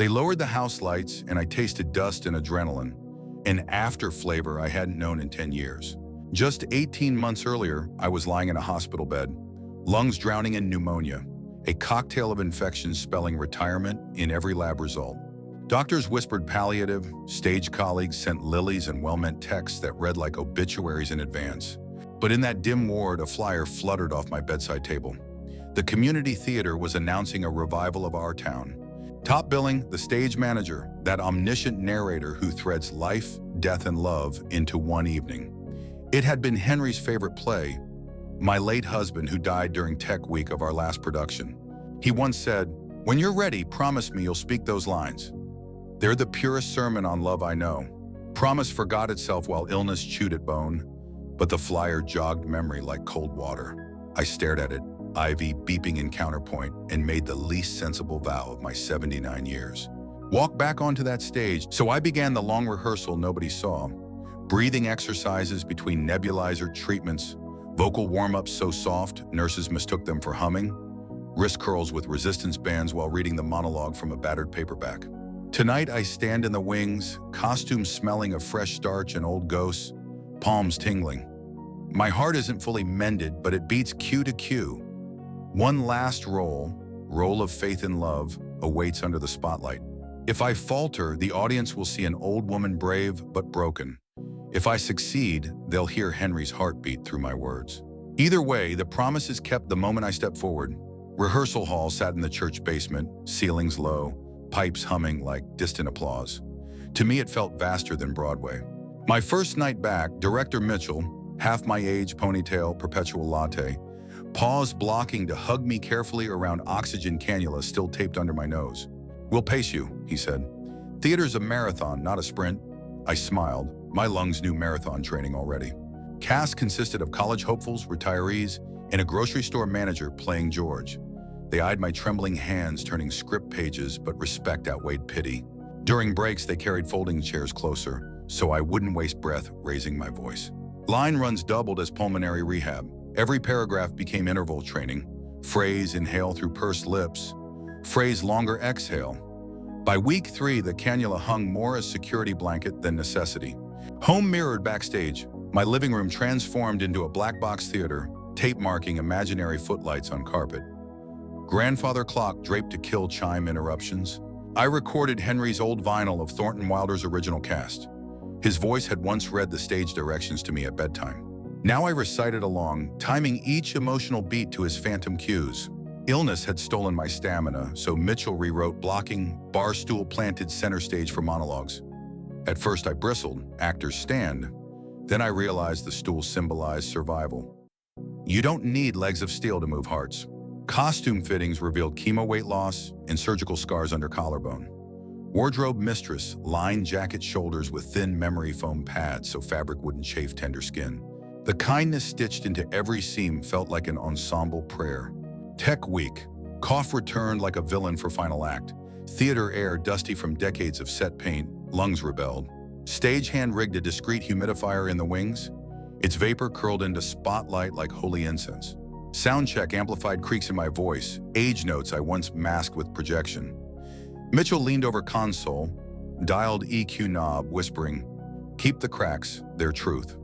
They lowered the house lights, and I tasted dust and adrenaline, an after flavor I hadn't known in 10 years. Just 18 months earlier, I was lying in a hospital bed, lungs drowning in pneumonia, a cocktail of infections spelling retirement in every lab result. Doctors whispered palliative, stage colleagues sent lilies and well-meant texts that read like obituaries in advance. But in that dim ward, a flyer fluttered off my bedside table. The community theater was announcing a revival of our town. Top billing, the stage manager, that omniscient narrator who threads life, death, and love into one evening. It had been Henry's favorite play, my late husband who died during tech week of our last production. He once said, "When you're ready, promise me you'll speak those lines. They're the purest sermon on love I know." Promise forgot itself while illness chewed at bone, but the flyer jogged memory like cold water. I stared at it, ivy beeping in counterpoint, and made the least sensible vow of my 79 years. Walk back onto that stage, so I began the long rehearsal nobody saw. Breathing exercises between nebulizer treatments, vocal warm-ups so soft, nurses mistook them for humming, wrist curls with resistance bands while reading the monologue from a battered paperback. Tonight I stand in the wings, costumes smelling of fresh starch and old ghosts, palms tingling. My heart isn't fully mended, but it beats cue to cue. One last roll of faith and love, awaits under the spotlight. If I falter, the audience will see an old woman brave but broken. If I succeed, they'll hear Henry's heartbeat through my words. Either way, the promise is kept the moment I step forward. Rehearsal hall sat in the church basement, ceilings low, pipes humming like distant applause. To me, it felt vaster than Broadway. My first night back, director Mitchell, half my age, ponytail, perpetual latte, paused blocking to hug me carefully around oxygen cannula still taped under my nose. "We'll pace you," he said. "Theater's a marathon, not a sprint." I smiled. My lungs knew marathon training already. Cast consisted of college hopefuls, retirees, and a grocery store manager playing George. They eyed my trembling hands turning script pages, but respect outweighed pity. During breaks, they carried folding chairs closer, so I wouldn't waste breath raising my voice. Line runs doubled as pulmonary rehab. Every paragraph became interval training. Phrase inhale through pursed lips. Phrase longer exhale. By week 3, the cannula hung more as security blanket than necessity. Home mirrored backstage. My living room transformed into a black box theater, tape marking imaginary footlights on carpet. Grandfather clock draped to kill chime interruptions. I recorded Henry's old vinyl of Thornton Wilder's original cast. His voice had once read the stage directions to me at bedtime. Now I recited along, timing each emotional beat to his phantom cues. Illness had stolen my stamina, so Mitchell rewrote blocking, bar stool planted center stage for monologues. At first I bristled, actors stand. Then I realized the stool symbolized survival. You don't need legs of steel to move hearts. Costume fittings revealed chemo weight loss and surgical scars under collarbone. Wardrobe mistress lined jacket shoulders with thin memory foam pads so fabric wouldn't chafe tender skin. The kindness stitched into every seam felt like an ensemble prayer. Tech week. Cough returned like a villain for final act. Theater air dusty from decades of set paint, lungs rebelled. Stagehand rigged a discreet humidifier in the wings. Its vapor curled into spotlight like holy incense. Soundcheck amplified creaks in my voice, age notes I once masked with projection. Mitchell leaned over console, dialed EQ knob, whispering, "Keep the cracks, they're truth."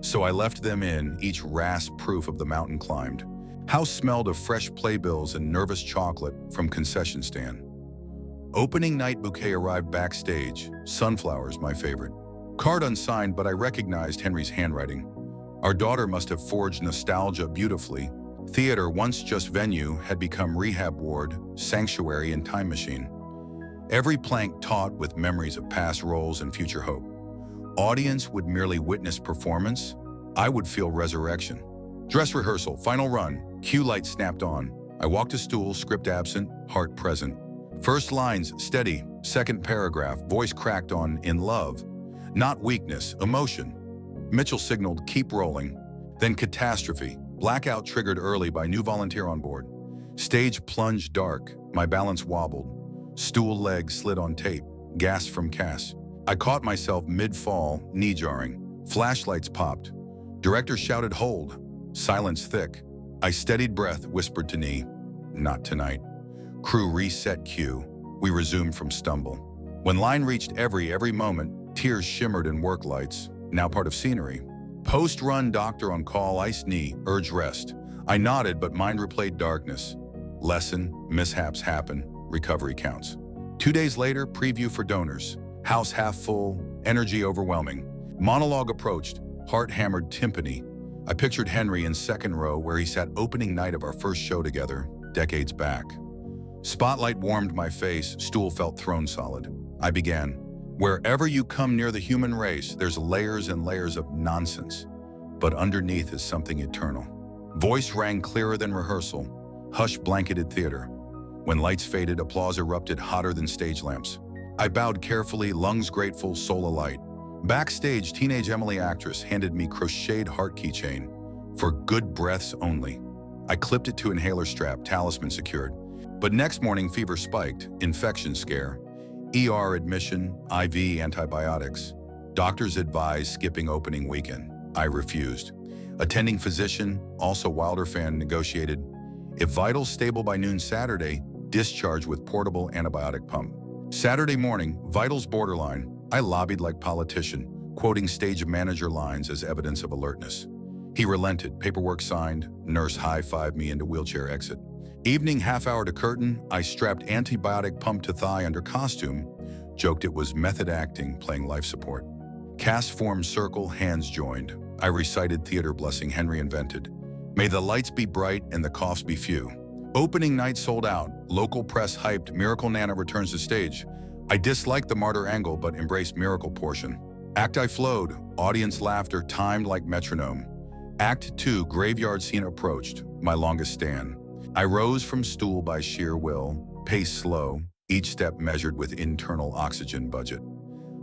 So I left them in, each rasp proof of the mountain climbed. House smelled of fresh playbills and nervous chocolate from concession stand. Opening night bouquet arrived backstage, sunflowers my favorite. Card unsigned, but I recognized Henry's handwriting. Our daughter must have forged nostalgia beautifully. Theater, once just venue, had become rehab ward, sanctuary, and time machine. Every plank taut with memories of past roles and future hope. Audience would merely witness performance. I would feel resurrection. Dress rehearsal, final run, cue light snapped on. I walked a stool, script absent, heart present. First lines, steady. Second paragraph, voice cracked on in love. Not weakness, emotion. Mitchell signaled, keep rolling. Then catastrophe, blackout triggered early by new volunteer on board. Stage plunged dark, my balance wobbled. Stool leg slid on tape, gas from Cass. I caught myself mid-fall, knee jarring. Flashlights popped. Director shouted, hold. Silence thick. I steadied breath, whispered to knee, not tonight. Crew reset cue. We resumed from stumble. When line reached every moment, tears shimmered in work lights, now part of scenery. Post-run doctor on call, iced knee, urge rest. I nodded, but mind replayed darkness. Lesson, mishaps happen, recovery counts. 2 days later, preview for donors. House half full, energy overwhelming. Monologue approached, heart hammered timpani. I pictured Henry in second row where he sat opening night of our first show together, decades back. Spotlight warmed my face, stool felt throne solid. I began. Wherever you come near the human race, there's layers and layers of nonsense, but underneath is something eternal. Voice rang clearer than rehearsal. Hush blanketed theater. When lights faded, applause erupted hotter than stage lamps. I bowed carefully, lungs grateful, soul alight. Backstage, teenage Emily actress handed me crocheted heart keychain. For good breaths only. I clipped it to inhaler strap, talisman secured. But next morning, fever spiked, infection scare. ER admission, IV antibiotics. Doctors advised skipping opening weekend. I refused. Attending physician, also Wilder fan, negotiated. If vitals stable by noon Saturday, discharge with portable antibiotic pump. Saturday morning, vitals borderline. I lobbied like politician, quoting stage manager lines as evidence of alertness. He relented, paperwork signed, nurse high-fived me into wheelchair exit. Evening half-hour to curtain, I strapped antibiotic pump to thigh under costume, joked it was method acting, playing life support. Cast formed circle, hands joined. I recited theater blessing Henry invented. May the lights be bright and the coughs be few. Opening night sold out, local press hyped, Miracle Nana returns to stage. I disliked the martyr angle but embraced miracle portion. Act I flowed, audience laughter timed like metronome. Act 2, graveyard scene approached, my longest stand. I rose from stool by sheer will, pace slow, each step measured with internal oxygen budget.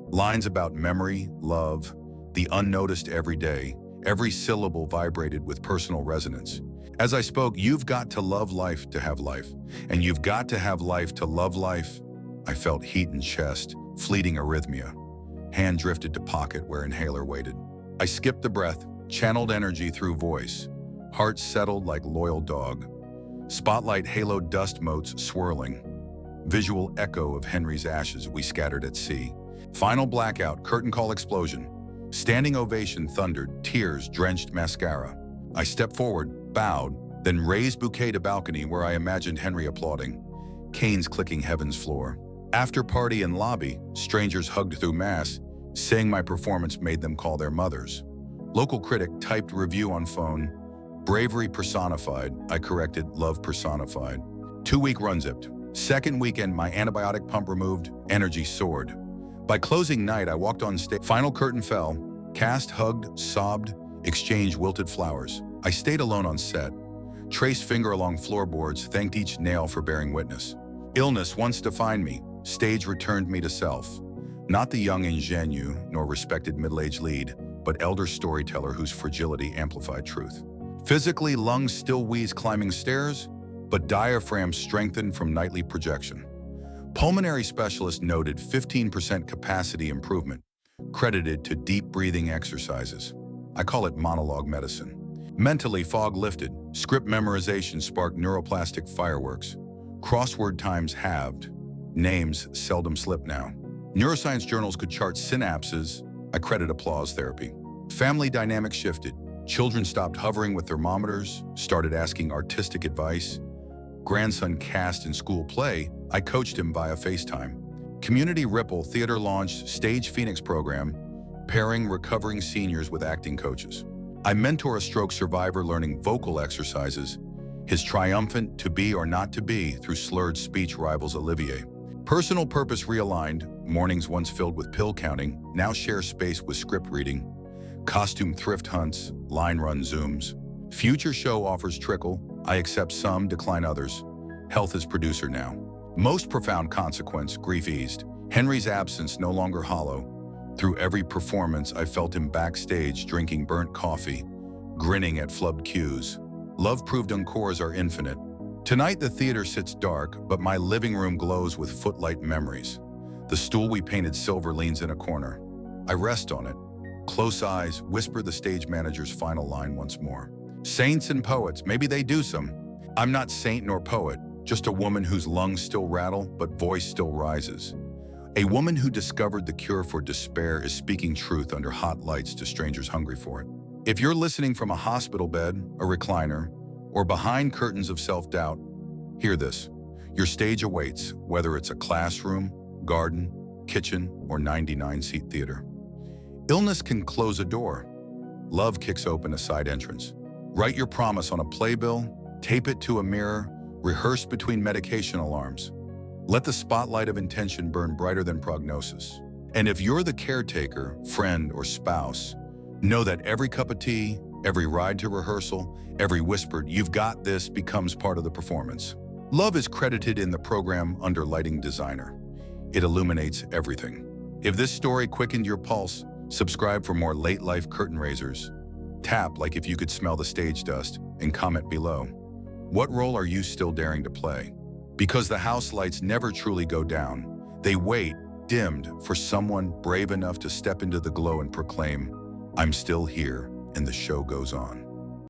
Lines about memory, love, the unnoticed every day, every syllable vibrated with personal resonance. As I spoke, you've got to love life to have life, and you've got to have life to love life. I felt heat in chest, fleeting arrhythmia. Hand drifted to pocket where inhaler waited. I skipped the breath, channeled energy through voice. Heart settled like loyal dog. Spotlight haloed dust motes swirling. Visual echo of Henry's ashes we scattered at sea. Final blackout, curtain call explosion. Standing ovation thundered, tears drenched mascara. I stepped forward, bowed, then raised bouquet to balcony where I imagined Henry applauding. Canes clicking heaven's floor. After party and lobby, strangers hugged through mass, saying my performance made them call their mothers. Local critic typed review on phone. Bravery personified, I corrected, love personified. 2-week run zipped. Second weekend, my antibiotic pump removed, energy soared. By closing night, I walked on stage. Final curtain fell. Cast hugged, sobbed, exchanged wilted flowers. I stayed alone on set. Traced finger along floorboards, thanked each nail for bearing witness. Illness once defined me. Stage returned me to self. Not the young ingenue, nor respected middle-aged lead, but elder storyteller whose fragility amplified truth. Physically, lungs still wheeze climbing stairs, but diaphragm strengthened from nightly projection. Pulmonary specialist noted 15% capacity improvement, credited to deep breathing exercises. I call it monologue medicine. Mentally, fog lifted. Script memorization sparked neuroplastic fireworks. Crossword times halved. Names seldom slip now. Neuroscience journals could chart synapses. I credit applause therapy. Family dynamics shifted. Children stopped hovering with thermometers, started asking artistic advice. Grandson cast in school play, I coached him via FaceTime. Community Ripple Theater launched Stage Phoenix program, pairing recovering seniors with acting coaches. I mentor a stroke survivor learning vocal exercises. His triumphant to be or not to be through slurred speech rivals Olivier. Personal purpose realigned, mornings once filled with pill counting, now share space with script reading. Costume thrift hunts, line run Zooms. Future show offers trickle, I accept some, decline others. Health is producer now. Most profound consequence, grief eased. Henry's absence no longer hollow. Through every performance, I felt him backstage drinking burnt coffee, grinning at flubbed cues. Love proved encores are infinite. Tonight the theater sits dark, but my living room glows with footlight memories. The stool we painted silver leans in a corner. I rest on it. Close eyes, whisper the stage manager's final line once more. Saints and poets, maybe they do some. I'm not saint nor poet, just a woman whose lungs still rattle but voice still rises. A woman who discovered the cure for despair is speaking truth under hot lights to strangers hungry for it. If you're listening from a hospital bed, a recliner, or behind curtains of self-doubt, hear this. Your stage awaits, whether it's a classroom, garden, kitchen, or 99-seat theater. Illness can close a door. Love kicks open a side entrance. Write your promise on a playbill, tape it to a mirror, rehearse between medication alarms. Let the spotlight of intention burn brighter than prognosis. And if you're the caretaker, friend, or spouse, know that every cup of tea, every ride to rehearsal, every whispered "you've got this" becomes part of the performance. Love is credited in the program under lighting designer. It illuminates everything. If this story quickened your pulse, subscribe for more late life curtain raisers. Tap like if you could smell the stage dust and comment below. What role are you still daring to play? Because the house lights never truly go down. They wait, dimmed, for someone brave enough to step into the glow and proclaim, "I'm still here," and the show goes on.